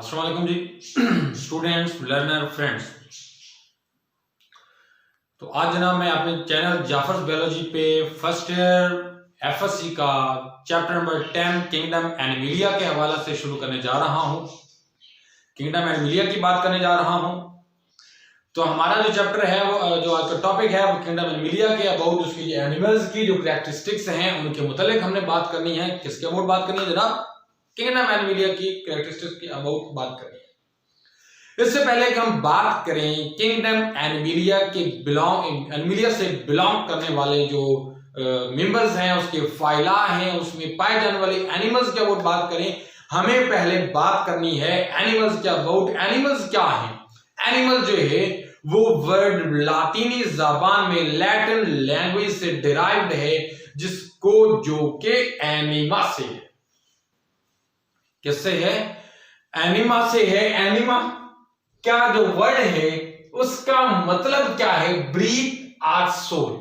अस्सलाम वालेकुम जी students learner friends. तो आज जनाब मैं अपने चैनल जाफर बायोलॉजी पे फर्स्ट ईयर एफएससी का चैप्टर नंबर 10 किंगडम एनिमिलिया के हवाले से शुरू करने जा रहा हूं। किंगडम एनिमिलिया की बात करने जा रहा हूं। तो हमारा जो चैप्टर है वो जो आज का टॉपिक है वो किंगडम एनिमिलिया के अबाउट उसकी एनिमल्स की जो कैरेक्टरिस्टिक्स हैं उनके मुतालिक हमने बात करनी है। किसके अबाउट बात करनी है जनाब? किंगडम एनिमिलिया की कैरेक्टरिस्टिक्स की अबाउट बात करनी है। इससे पहले कि हम बात करें किंगडम एनिमिलिया के एनिमिलिया से बिलोंग करने वाले जो मेंबर्स हैं, उसके फाइला हैं, उसमें पाए जाने वाले एनिमल्स के अबाउट बात करें, हमें पहले बात करनी है एनिमल्स के अबाउट। एनिमल्स क्या है? एनिमल जो है वो वर्ड लातीनी जबान में लैटिन लैंग्वेज से डिराइव्ड है, जिसको जो के एनिमा से है। किससे है? एनिमा से है। एनिमा क्या जो वर्ड है उसका मतलब क्या है? ब्रीथ और सोल।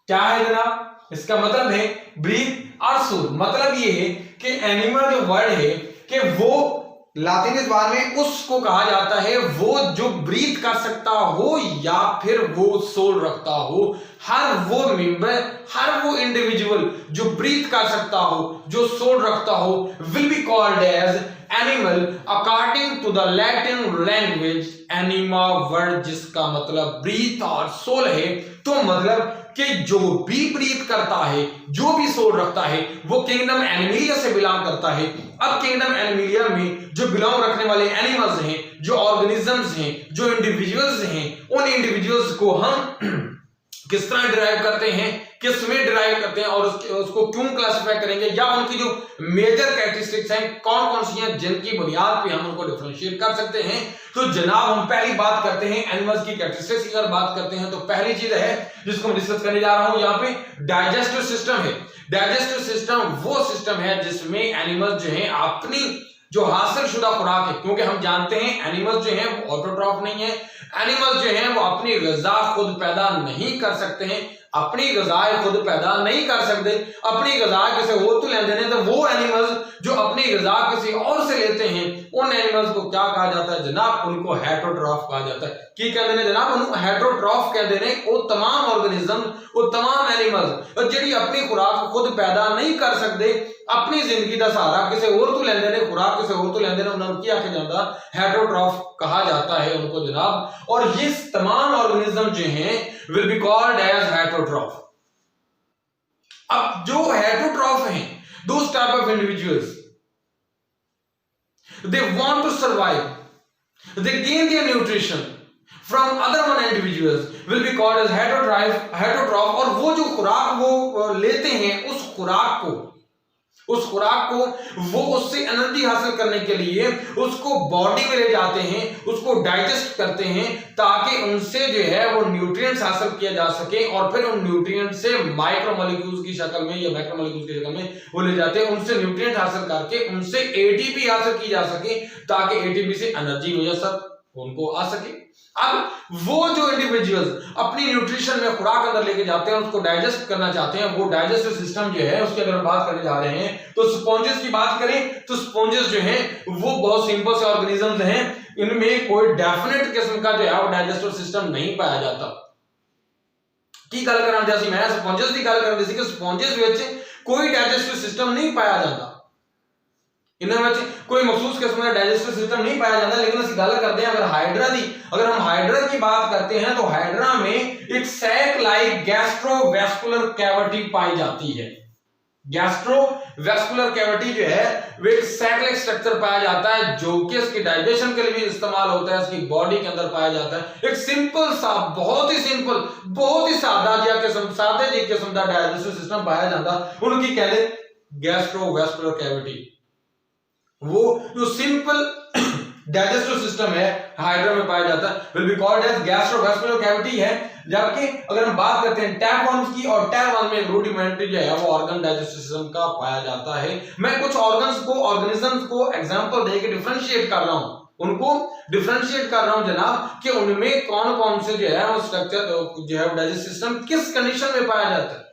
क्या है जनाब? इसका मतलब है ब्रीथ और सोल। मतलब ये है कि एनिमा जो वर्ड है कि वो लातीनी ज़बान में उसको कहा जाता है वो जो ब्रीथ कर सकता हो या फिर वो सोल रखता हो। हर वो मेंबर, हर वो इंडिविजुअल जो ब्रीथ कर सकता हो, जो सोल रखता हो, will be called as animal according to the Latin language anima word, जिसका मतलब ब्रीथ और सोल है। तो मतलब कि जो भी ब्रीथ करता है, जो भी सोल रखता है, वो किंगडम एनिमिलिया से बिलोंग करता है। अब किंगडम एनिमिलिया में जो बिलोंग रखने वाले एनिमल्स हैं, जो ऑर्गेनिजम्स हैं, जो इंडिविजुअल्स हैं, उन इंडिविजुअल्स को हम किस तरह डिराइव करते हैं, किस में डिराइव करते हैं और उसको क्यों क्लासिफाई करेंगे, या उनकी जो मेजर कैरेक्टरिस्टिक्स हैं कौन कौन सी हैं जिनकी बुनियाद पे हम उनको डिफरेंशिएट कर सकते हैं। तो जनाब हम पहली बात करते हैं एनिमल्स की कैरेक्टरिस्टिक्स की। अगर बात करते हैं तो पहली चीज है जिसको मैं डिस्कस करने जा रहा हूं यहाँ पे, डाइजेस्टिव सिस्टम है। डाइजेस्टिव सिस्टम वो सिस्टम है जिसमें एनिमल्स जो है अपनी जो हासिल शुदा खुराक है, क्योंकि हम जानते हैं एनिमल्स जो हैं वो ऑटोट्रॉफ नहीं है। एनिमल्स जो हैं वो अपनी ग़िज़ा खुद पैदा नहीं कर सकते हैं, अपनी ग़िज़ा खुद पैदा नहीं कर सकते, अपनी ग़िज़ा किसी और तो लेते हैं। तो वो एनिमल्स जो अपनी ग़िज़ा किसी और से लेते हैं उन एनिमल्स को क्या कहा जाता है जनाब? उनको हेटरोट्रॉफ कहा जाता है। की कहते हैं जनाब? उनको हेटरोट्रॉफ कहते हैं वो तमाम ऑर्गेनिज्म, वो तमाम एनिमल्स जिहड़ी अपनी खुराक खुद पैदा नहीं कर सकते, अपनी जिंदगी का सहारा किसी और तो लेंदे ने, खुराक किसी और तो लेंदे ने, उन्होंने क्या कहा जाता? हेटरोट्रॉफ कहा जाता है उनको जनाब। और ये तमाम ऑर्गेनिज्म जो हैं will be called as heterotroph. अब जो हेटरोट्रॉफ हैं, those type of individuals, they want to survive, they gain their nutrition from other one individuals will be called as heterotroph। और वो जो खुराक वो लेते हैं उस खुराक को वो उससे एनर्जी हासिल करने के लिए उसको बॉडी में ले जाते हैं, उसको डाइजेस्ट करते हैं ताकि उनसे जो है वो न्यूट्रिएंट्स हासिल किया जा सके, और फिर उन न्यूट्रिएंट्स से माइक्रोमोलिक्यूल्स की शक्ल में या मैक्रोमोलिक्यूल्स की शक्ल में वो ले जाते हैं, उनसे न्यूट्रिएंट हासिल करके उनसे एटीपी हासिल की जा सके ताकि एटीपी से एनर्जी मुयस्सर उनको आ सके। अब वो जो इंडिविजुअल्स अपनी न्यूट्रिशन में खुराक अंदर लेके जाते हैं, उसको डाइजेस्ट करना चाहते हैं, वो डाइजेस्टिव सिस्टम जो है उसकी अगर बात करने जा रहे हैं तो स्पॉन्जेस की बात करें तो स्पॉन्जेस जो हैं वो बहुत सिंपल से ऑर्गेनिजम्स हैं, इनमें कोई डेफिनेट किस्म का जो है वो डाइजेस्टिव सिस्टम नहीं पाया जाता। की गल करा जैसी मैं स्पॉन्जेस की गल कर कि स्पॉन्जेस विच कोई डाइजेस्टिव सिस्टम नहीं पाया जाता, इन्होंने कोई मखसूस किस्म का डाइजेस्टिव सिस्टम नहीं पाया जाता। लेकिन ਅਸੀਂ ਗੱਲ करते हैं अगर हाइड्रा की, अगर हम हाइड्रा की बात करते हैं तो हाइड्रा में एक सैक लाइक गैस्ट्रोवेस्कुलर कैविटी पाई जाती है। गैस्ट्रोवेस्कुलर कैविटी जो है वो एक सैक लाइक स्ट्रक्चर पाया जाता है जो कि इसकी डाइजेशन के लिए भी इस्तेमाल होता है, इसकी बॉडी के अंदर पाया जाता है। एक सिंपल सा, बहुत ही सिंपल, बहुत ही सादा जिहा किस्म, सादे जी किस्म का डाइजेस्टिव सिस्टम पाया जाता, उनकी कहते गैस्ट्रोवेस्कुलर कैविटी। वो जो सिंपल डाइजेस्टिव सिस्टम है हाइड्रा में पाया जाता है will be called as gastrovascular cavity है। जबकि अगर हम बात करते हैं टैपवर्म्स की, और टैपवर्म में रूडिमेंट्री जो है वो ऑर्गन डाइजेस्टिव सिस्टम का पाया जाता है। मैं कुछ ऑर्गन्स को, ऑर्गेनिजम्स को एग्जांपल देके डिफरेंशिएट कर रहा हूं, उनको डिफरेंशिएट कर रहा हूं जनाब कि उनमें कौन कौन से जो है वो स्ट्रक्चर जो है डाइजेस्टिव सिस्टम किस कंडीशन में पाया जाता है।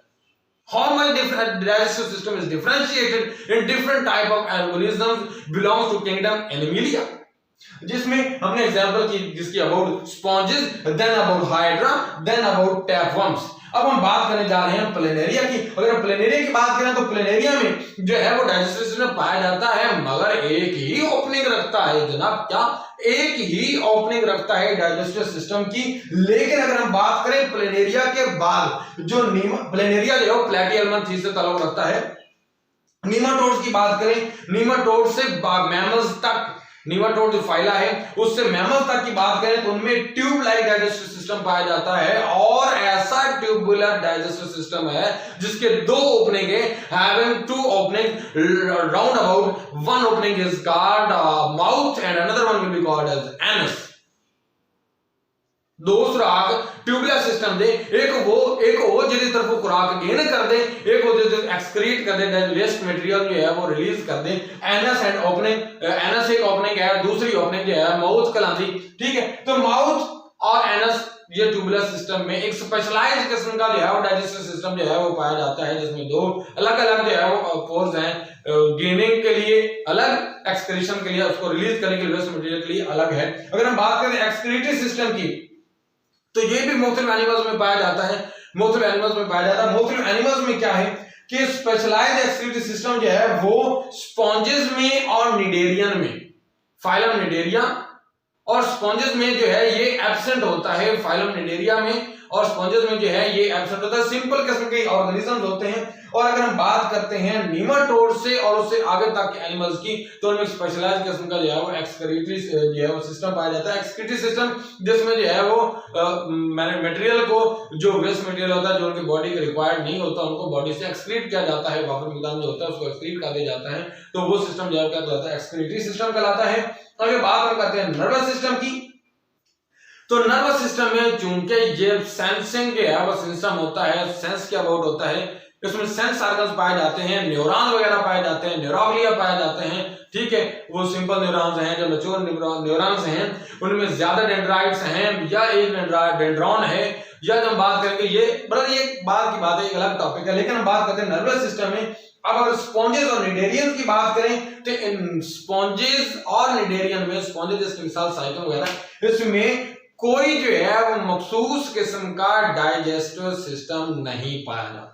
How much different digestive system is differentiated in different type of organisms belongs to kingdom Animalia, जिसमें हमने एग्जांपल की जिसकी about sponges, then about hydra, then about tapeworms. अब हम बात करने जा रहे हैं प्लेनेरिया की। अगर प्लेनेरिया की बात करें तो प्लेनेरिया में जो है वो डाइजेस्टिव सिस्टम पाया जाता है, मगर एक ही ओपनिंग रखता है जनाब। क्या? एक ही ओपनिंग रखता है डाइजेस्टिव सिस्टम की। लेकिन अगर हम बात करें प्लेनेरिया के बाद जो प्लेनेरिया जो है वो प्लैटीहेल्मिन्थेस से ताल्लुक रखता है। नीमाटोड्स की बात करें, नीमाटोड से मैमल्स तक, नीमाटोड जो फाइला है उससे मैमल तक की बात करें तो उनमें ट्यूब लाइक डाइजेस्टिव सिस्टम पाया जाता है, और ऐसा ट्यूबुलर डाइजेस्टिव सिस्टम है जिसके दो ओपनिंग है, having two opening, round about one opening is called mouth and another one will be called as anus. दो सुराख ट्यूबुलर सिस्टम दे, एक वो जिस तरफ खुराक गेन कर दे, एक वो जो एक्सक्रीट कर दे, वेस्ट मटेरियल जो है वो रिलीज कर दे। एनस एंड ओपनिंग, एनस एक ओपनिंग है, दूसरी ओपनिंग जो है माउथ कहलाती, ठीक है। तो माउथ और एनस ये ट्यूबुलर सिस्टम में एक स्पेशलाइज्ड किस्म का जो है वो डाइजेस्टिव सिस्टम जो है वो पाया जाता है, जिसमें दो अलग अलग जो है वो पोर्स हैं, गेनिंग के लिए अलग, एक्सक्रीशन के लिए, उसको रिलीज करने के लिए वेस्ट मटेरियल के लिए अलग है। अगर हम बात करें एक्सक्रीटरी सिस्टम की तो ये भी मुख्तलिफ एनिमल्स में पाया जाता है, मुख्तलिफ एनिमल्स में पाया जाता है। मुख्तलिफ एनिमल्स में क्या है कि स्पेशलाइज्ड एक्सक्रीटरी सिस्टम जो है वो स्पॉन्जेस में और निडेरियन में, फाइलम निडेरिया और स्पॉन्जेस में जो है ये एब्सेंट होता है। फाइलम निडेरिया में और स्पॉन्जेस में जो है ये एब्सेंट होता है। सिंपल किस्म के ऑर्गेनिजम्स होते हैं। और अगर हम बात करते हैं नीमाटोड से और उससे आगे तक के एनिमल्स की तो उनमें स्पेशलाइज्ड किस्म का जो है वो एक्सक्रीटरी जो है वो सिस्टम पाया जाता है। एक्सक्रीटरी सिस्टम जिसमें जो है वो मटेरियल को, जो वेस्ट मटेरियल होता है जो उनकी बॉडी के रिक्वायर्ड नहीं होता, उनको बॉडी से एक्सक्रीट किया जाता है, वापस मैदान जो होता है उसको एक्सक्रीट कर दिया जाता है, तो वो सिस्टम जो है क्या कहलाता है? एक्सक्रीटरी सिस्टम कहलाता है। अगर बात हम करते हैं नर्वस सिस्टम की, तो नर्वस सिस्टम में चूंकि ये सेंसिंग जो है वो सिस्टम होता है, सेंस के अबाउट होता है, इसमें सेंस ऑर्गन्स पाए जाते हैं, न्यूरॉन वगैरह पाए जाते हैं, न्यूरोग्लिया पाए जाते हैं, ठीक है। वो सिंपल न्यूरॉन्स हैं, जो मैच्योर न्यूरॉन्स हैं उनमें ज्यादा डेंड्राइट्स हैं या एक डेंड्रॉन है, या जब हम बात करेंगे ये बड़ा ये बात की बात है, एक अलग टॉपिक है। लेकिन हम बात करते हैं नर्वस सिस्टम में। अब अगर स्पॉन्जेस और निडेरियन की बात करें तो इन स्पॉन्जेस और निडेरियन में, स्पॉन्जेस जैसे मिसाल साइटोन वगैरह, इसमें कोई जो है वो मखसूस किस्म का डाइजेस्टिव सिस्टम नहीं पाया जाता।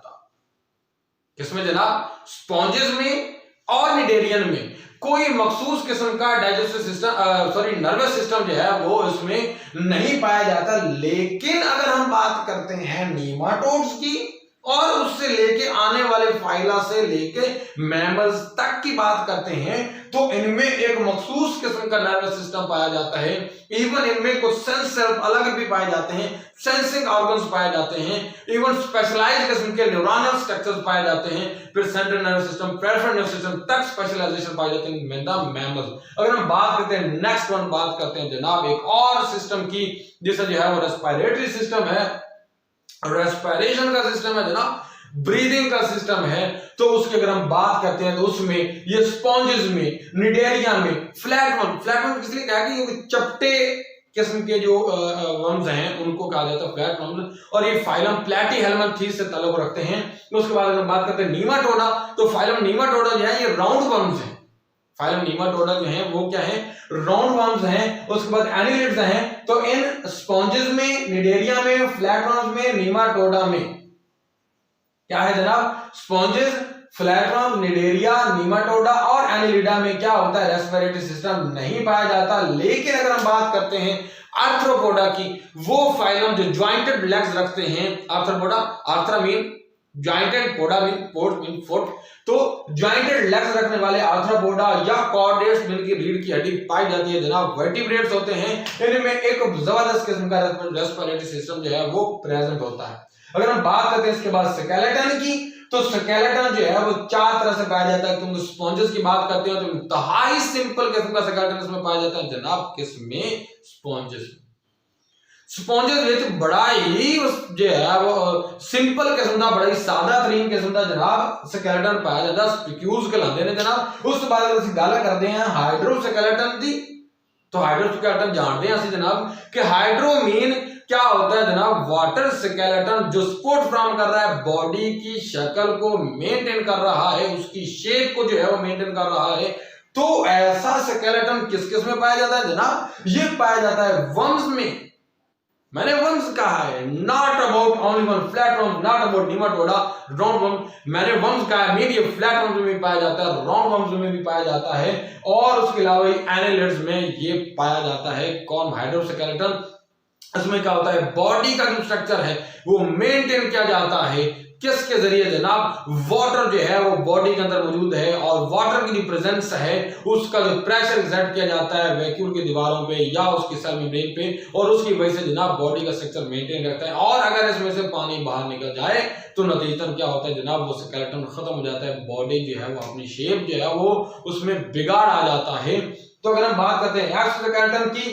किसमें जनाब? स्पॉन्जेस में और निडेरियन में कोई मखसूस किस्म का डाइजेस्टिव सिस्टम, नर्वस सिस्टम जो है वो इसमें नहीं पाया जाता। लेकिन अगर हम बात करते हैं नीमाटोड्स की और उससे लेके आने वाले फाइला से लेके मैमल्स तक की बात करते हैं तो इनमें एक मखसूस किस्म का नर्वस सिस्टम पाया जाता है। इवन इनमें कुछ सेंस सेल्फ अलग भी पाए जाते हैं, सेंसिंग ऑर्गन्स पाए जाते हैं, इवन स्पेशलाइज्ड किस्म के न्यूरॉनल स्ट्रक्चर्स पाए जाते हैं, फिर central nervous system, peripheral nervous system तक स्पेशलाइजेशन पाए जाते हैं इन द मैमल्स। अगर हम बात करते हैं नेक्स्ट वन, बात करते हैं जनाब एक और सिस्टम की जिसे जो है वो रेस्पिरेटरी सिस्टम है, रेस्पिरेशन का सिस्टम है जनाब, ब्रीदिंग का सिस्टम है। तो उसकी अगर हम बात करते हैं तो उसमें ये स्पॉन्जेस में, निडेरिया में फ्लैट किसलिए कहा कि ये चपटे किस्म के जो वर्म्स हैं उनको कहा जाता है फ्लैट वर्म्स, और ये फाइलम प्लैटीहेल्मिन्थेस से ताल्लुक रखते हैं। उसके बाद अगर बात करते हैं नीमाटोडा, तो फाइलम नीमाटोडा जो है ये राउंड वर्म्स हैं। फाइलम नीमाटोडा जो है वो क्या है? राउंड वर्म्स हैं। उसके बाद एनिलिड्स हैं। तो इन स्पॉन्जेस में, निडेरिया में, फ्लैट वर्म्स में, नीमाटोडा में क्या है जनाब? स्पॉन्जेस, फ्लैटवर्म, निडेरिया, नीमाटोडा और एनिलिडा में क्या होता है? रेस्पिरेटरी सिस्टम नहीं पाया जाता। लेकिन अगर हम बात करते हैं आर्थ्रोपोडा की, वो फाइलम जो ज्वाइंटेड लेग्स रखते हैं, आर्थ्रोपोडा, आर्थ्रा मीन ज्वाइंटेड, पोडा मीन पोर्ट मीन फुट, तो ज्वाइंटेड लेग्स रखने वाले आर्थ्रोपोडा या कॉर्डेट्स जिनकी रीढ़ की हड्डी पाई जाती है जनाब, वर्टिब्रेट्स होते हैं। इनमें एक जबरदस्त किस्म का रेस्पिरेटरी सिस्टम जो है वो प्रेजेंट होता है। अगर हम बात करते हैं इसके बाद स्केलेटन की, तो स्केलेटन जो है वो चार तरह से पाया जाता है। तुम स्पॉन्जेस की बात करते हो तो इंतहाई सिंपल किस्म का स्केलेटन इसमें पाया जाता है जनाब, किसमें? स्पॉन्जेस। स्पॉन्जेस विच बड़ा ही जो है वो सिंपल किस्म का, बड़ा ही सादा तरीन किस्म का जनाब स्केलेटन पाया जाता है, स्पिक्यूल्स कहलाते हैं जनाब। उस बाद अगर ਅਸੀਂ ਗੱਲ ਕਰਦੇ हैं हाइड्रोस्केलेटन दी, तो हाइड्रोस्केलेटन जानते हैं ਅਸੀਂ जनाब कि हाइड्रो मीन क्या होता है जनाब, वाटर स्केलेटन जो सपोर्ट फ्रॉम कर रहा है, बॉडी की शक्ल को मेंटेन कर रहा है, उसकी शेप को जो है वो मेंटेन कर रहा है। तो ऐसा स्केलेटन किस किस में पाया जाता है जनाब, ये पाया जाता है वर्म्स में। मैंने वर्म्स कहा है, not about only one flat worm, not about Nematoda, round worm. मैंने वर्म्स कहा है, मे बी फ्लैट वर्म्स में भी पाया जाता है, राउंड वर्म्स में भी पाया जाता है, और उसके अलावा एनालिड्स में ये पाया जाता है। कौन, हाइड्रोस्केलेटन। इसमें क्या होता है, बॉडी का जो स्ट्रक्चर है वो मेंटेन किया जाता है किसके जरिए जनाब, वाटर जो है वो बॉडी के अंदर मौजूद है, और वाटर की जो प्रेजेंस है उसका जो प्रेशर एक्सर्ट किया जाता है वैक्यूल की दीवारों पे या उसकी सेल मेम्ब्रेन पे, और उसकी वजह से जनाब बॉडी का स्ट्रक्चर मेंटेन रहता है। और अगर इसमें से पानी बाहर निकल जाए तो नतीजतन क्या होता है जनाब, वो स्केलेटन खत्म हो जाता है, बॉडी जो है वो अपनी शेप जो है वो उसमें बिगाड़ आ जाता है। तो अगर हम बात करते हैं एक्सोस्केलेटन की,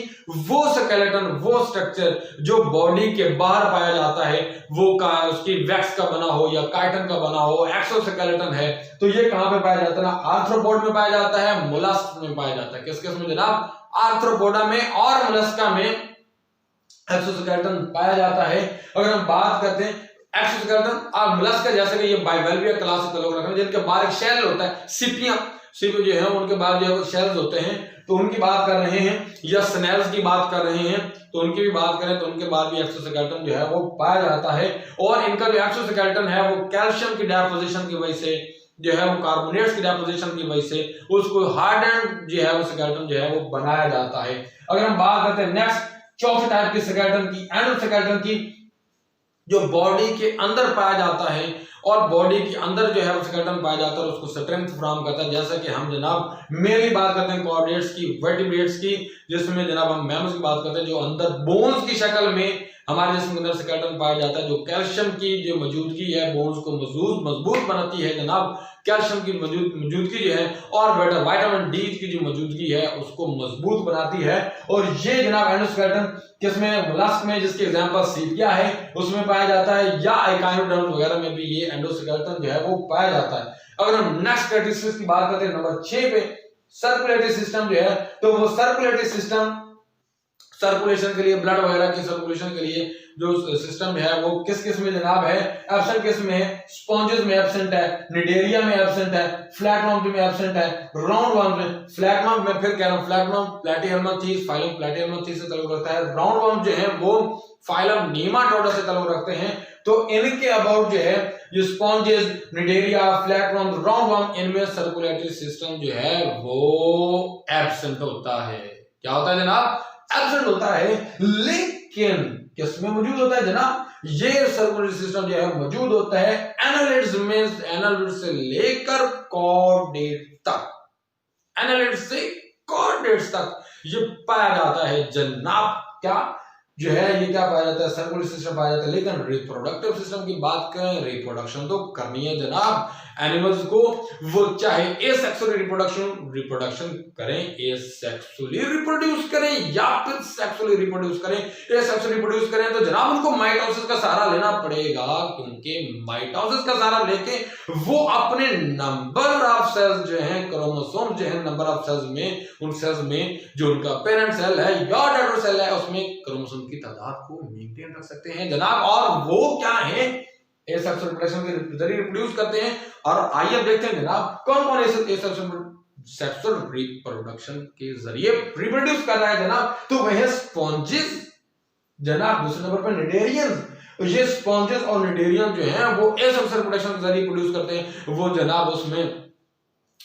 वो स्केलेटन, वो स्ट्रक्चर जो बॉडी के बाहर पाया जाता है, वो का उसकी वैक्स का बना हो या काइटन का बना हो, एक्सोस्केलेटन है। तो ये कहां पे पाया जाता है ना, आर्थ्रोपोड में पाया जाता है, मोलस्क में पाया जाता है। किस किस में जनाब, आर्थ्रोपोडा में और मोलस्का में एक्सोस्केलेटन पाया जाता है। अगर हम बात करते हैं एक्सोस्केलेटन और मोलस्का, जैसे कि ये बाइवेल्विया क्लास से ताल्लुक रखते हैं, जिनके बाहर एक शेल होता है, सिपियां, सिप जो है उनके बाहर जो है शेल्स होते हैं, तो उनकी बात कर रहे हैं, या स्नेल्स की बात कर रहे हैं, तो उनकी भी बात करें तो उनके बाद भी एक्सोस्केलेटन जो है वो पाया जाता है। और इनका जो एक्सोस्केलेटन है वो कैल्शियम की डिपोजिशन की वजह से जो है वो कार्बोनेट्स की डिपोजिशन की वजह से उसको हार्डन जो है वो स्केलेटन जो है वो बनाया जाता है। अगर हम बात करते हैं नेक्स्ट चौथे टाइप की स्केलेटन की, एंडोस्केलेटन की, जो बॉडी के अंदर पाया जाता है, और बॉडी के अंदर जो है वो स्केलेटन पाया जाता है और उसको स्ट्रेंथ फ्राहम करता है। जैसा कि हम जनाब मेनली बात करते हैं कॉर्डेट्स की, वर्टिब्रेट्स की, जिसमें जनाब हम मैमल्स की बात करते हैं, जो अंदर बोन्स की शक्ल में हमारे जिस्म के अंदर स्केलेटन पाया जाता है, जो कैल्शियम की जो मौजूदगी है बोन्स को मजबूत बनाती है जनाब, कैल्शियम की मौजूदगी जो है, और बेटा विटामिन डी की जो मौजूदगी है उसको मजबूत बनाती है। और ये जनाब एंडोस्केलेटन किसमें, मोलस्क में, जिसके एग्जांपल सीपिया है उसमें पाया जाता है, या एकाइनोडर्म्स वगैरह में भी ये एंडोस्केलेटन जो है वो पाया जाता है। अगर हम नेक्स्ट कैरेक्टरिस्टिक्स की बात करते हैं नंबर 6 पे, सर्कुलेटरी सिस्टम जो है, तो वो सर्कुलेटरी सिस्टम सर्कुलेशन के लिए, ब्लड वगैरह की सर्कुलेशन के लिए जो सिस्टम है वो किस किस में जनाब है, एब्सेंट किस में है, स्पॉन्जेस में एब्सेंट है, निडेरिया में एब्सेंट है, फ्लैटवर्म में एब्सेंट है, राउंड वर्म में, फ्लैटवर्म में फिर कह रहा हूं फ्लैटवर्म प्लैटीहेल्मिन्थेस, फाइलम प्लैटीहेल्मिन्थेस से ताल्लुक रखता है, राउंड वर्म जो है वो फाइलम नीमाटोडा से ताल्लुक रखते हैं। तो इनके अबाउट जो है ये sponges, Cnidaria, flatworm, round worm, इनमें सर्कुलेटरी सिस्टम जो है वो एब्सेंट होता है। क्या होता है जनाब, एब्सेंट होता है। लेकिन किसमें मौजूद होता है जनाब, ये सर्कुलेटरी सिस्टम जो है मौजूद होता है एनालिड्स में, एनालिड्स से लेकर कॉर्डेट तक, एनालिड्स से कॉर्डेट्स तक ये पाया जाता है जनाब। क्या जो है ये क्या पाया जाता है, सर्कुलेटरी सिस्टम पाया जाता है। लेकिन रिप्रोडक्टिव सिस्टम की बात करें, रिप्रोडक्शन तो करनी है जनाब एनिमल्स को, वो चाहे एसेक्सुअली रिप्रोडक्शन करें, एसेक्सुअली रिप्रोड्यूस करें या फिर सेक्सुअली रिप्रोड्यूस करें। एसेक्सुअली रिप्रोड्यूस करें तो जनाब उनको माइटोसिस का सहारा लेना पड़ेगा, क्योंकि माइटोसिस का सहारा लेके वो अपने नंबर ऑफ सेल्स जो हैं, क्रोमोसोम जो है नंबर ऑफ सेल्स में, उन सेल्स में जो उनका पेरेंट सेल है या डॉटर सेल है उसमें क्रोमोसोम की तादाद को मेंटेन रख सकते हैं जनाब। और वो क्या है, एसेक्सुअल रिप्रोडक्शन के जरिए रिप्रोड्यूस करते हैं। और आइए देखते हैं जनाब कौन कौन सेक्सुअल रिप्रोडक्शन के जरिए रिप्रोड्यूस कर रहा है जनाब। तो वह स्पॉन्जेस जनाब, दूसरे नंबर पर निडेरियंस। ये स्पॉन्जेस और निडेरियन जो हैं वो एसेक्सुअल रिप्रोडक्शन के जरिए प्रोड्यूस करते हैं। वो जनाब उसमें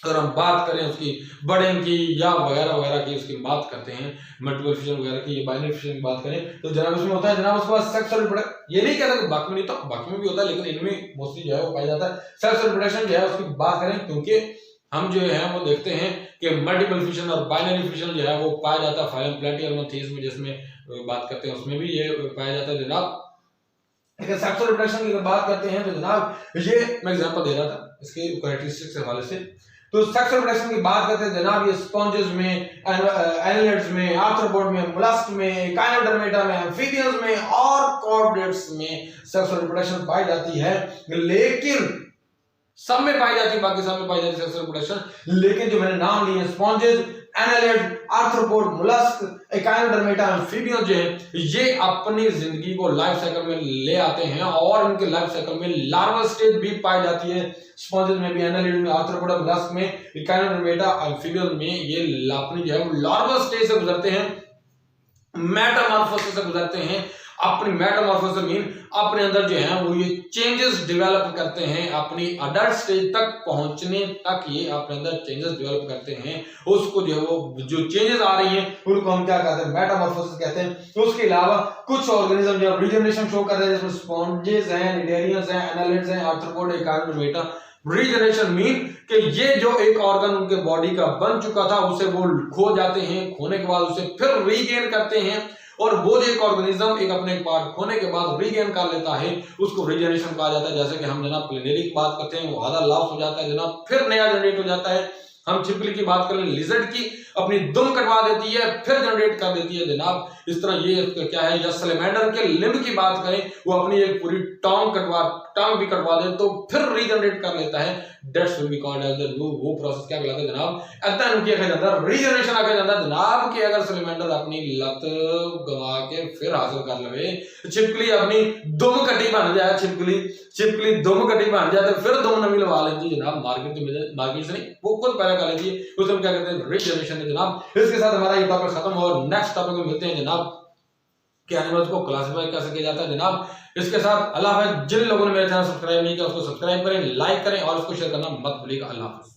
अगर हम बात करें उसकी बर्डिंग की या वगैरह वगैरह की, उसकी बात करते हैं मल्टीपल फिशन वगैरह की, बाइनरी फिशन की बात करें तो जनाब उसमें होता है जनाब उसके बाद सेक्सुअल रिप्रोडक्शन। ये नहीं कहता कि बाकी में नहीं, तो बाकी में भी होता है, लेकिन इनमें मोस्टली जो है वो पाया जाता है। सेक्सुअल रिप्रोडक्शन जो है उसकी बात करें, क्योंकि हम जो है वो देखते हैं कि मल्टीपल फिशन और बाइनरी फिशन जो है वो पाया जाता है फाइलम प्लैटीहेल्मिन्थेस में, जिसमें बात करते हैं उसमें भी ये पाया जाता है जनाब। लेकिन सेक्सुअल रिप्रोडक्शन की बात करते हैं तो जनाब ये मैं एग्जांपल दे रहा था इसके कैरेक्टरिस्टिक्स के हवाले से। तो सेक्सुअल रिप्रोडक्शन की बात करते हैं जनाब, ये स्पॉन्जेस में, एनालिड्स में, आर्थ्रोपोड में, मोलस्क में, काइनोडर्मेटा में, एम्फीबियंस में और कॉर्डेट्स में सेक्सुअल रिप्रोडक्शन पाई जाती है। लेकिन सब में पाई जाती है, बाकी सब में पाई जाती है सेक्सुअल रिप्रोडक्शन। लेकिन जो मैंने नाम लिए sponges, annelid, arthropod, mollusc, echinodermata, amphibian जो है ये अपनी जिंदगी को लाइफ साइकिल में ले आते हैं और इनके लाइफ साइकिल में लार्वल स्टेज भी पाई जाती है। स्पॉन्जेस में भी, एनालिड में, आर्थ्रोपोड, मोलस्क में, एकाइनोडर्मेटा, एम्फीबियन में ये अपनी जो है लार्वल स्टेज से गुजरते हैं, मेटामॉर्फोसिस से गुजरते हैं। अपनी मेटामॉर्फोसिस मीन अपने अंदर जो है वो ये चेंजेस डेवलप करते हैं, अपनी अडल्ट स्टेज तक पहुंचने तक ये अपने अंदर चेंजेस डेवलप करते हैं। उसको जो है वो जो चेंजेस आ रही हैं उनको हम क्या कहते हैं, मेटामॉर्फोसिस कहते हैं। उसके अलावा कुछ ऑर्गेनिज्म जो रीजनरेशन शो कर रहे हैं, जिसमें स्पॉन्जेस हैं, निडेरियंस हैं, एनालिड्स हैं, आर्थ्रोपोड, एकाइनोडर्मेटा। रीजनरेशन मीन कि ये जो एक ऑर्गन उनके बॉडी का बन चुका था उसे वो खो जाते हैं, खोने के बाद उसे फिर रीगेन करते हैं, और वो जो एक ऑर्गेनिज्म एक अपने पार्ट खोने के बाद रीगेन कर लेता है उसको रीजनरेशन कहा जाता है। जैसे कि हम जनाब प्लेनेरी की बात करते हैं, वो आधा लॉस हो जाता है जनाब, फिर नया जनरेट हो जाता है। हम छिपकली की बात करें, लिजर्ड की अपनी दुम कटवा देती है फिर जनरेट कर देती है जनाब। इस तरह ये क्या है, या सैलेमेंडर के लिम्ब की बात करें, वो अपनी एक पूरी टांग भी कटवा दे तो फिर रीजनरेट कर लेता है। That's will be called as the वो प्रोसेस क्या कहलाता है जनाब, एदा उनकी कहा जाता है रीजनरेशन आके जाता है जनाब। कि अगर सैलेमेंडर अपनी लत गवा के फिर हासिल कर ले, छिपकली अपनी दुम कटी बन जाए, छिपकली दुम कटी बन जाए तो फिर दुम नवी लगा लेती है जनाब, मार्केट से नहीं, वो खुद पैदा कर लेती है, उसे हम क्या कहते हैं, रीजनरेशन है जनाब। इसके साथ हमारा ये टॉपिक खत्म हो और नेक्स्ट टॉपिक में मिलते हैं जनाब कि एनिमल्स को क्लासिफाई कैसे किया जाता है जनाब। इसके साथ अल्लाह हाफ़िज़। जिन लोगों ने मेरे चैनल सब्सक्राइब नहीं किया उसको सब्सक्राइब करें, लाइक करें और उसको शेयर करना मत भूलिएगा। अल्लाह हाफ़िज़।